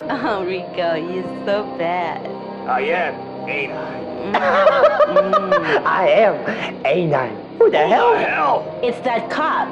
Oh, Rico, you're so bad. I am, ain't I? I am, ain't I? Who the hell? What the hell? It's that cop.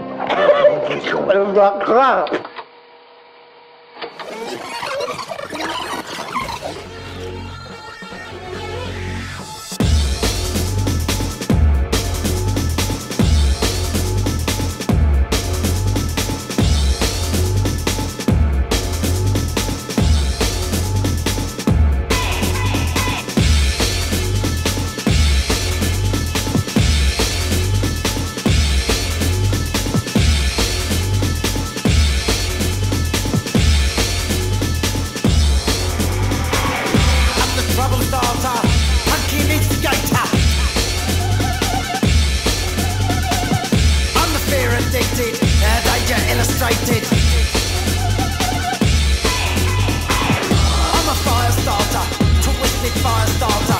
Illustrated. I'm a fire starter, twisted fire starter.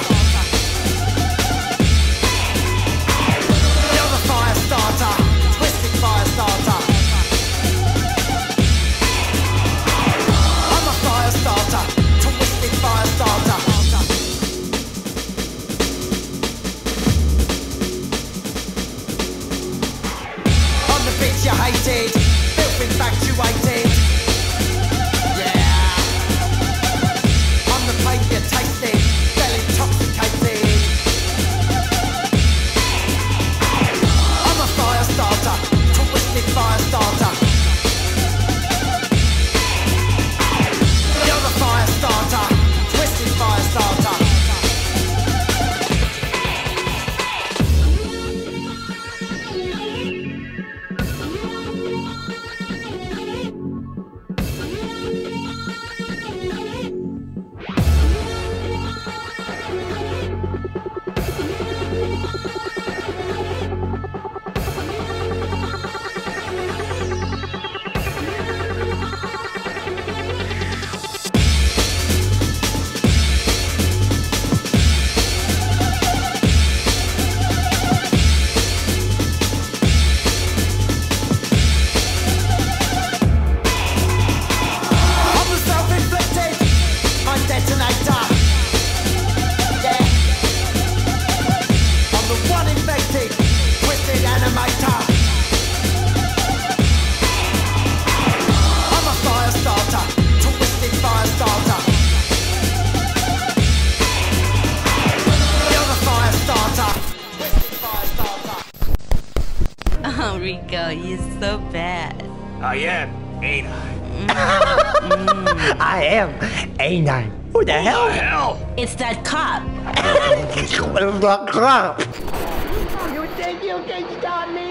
You're the fire starter, twisted fire starter. I'm a fire starter, twisted fire starter. On the bitch you hated, infatuated, yeah. I'm the pain you tasted, fell intoxicated. I'm a fire starter, twisted fire starter. You're the fire starter, twisted fire starter. Oh, Rico, you're so bad. I am, ain't I? I am, ain't I? Who the hell? What the hell? It's that cop. You think you can stop me?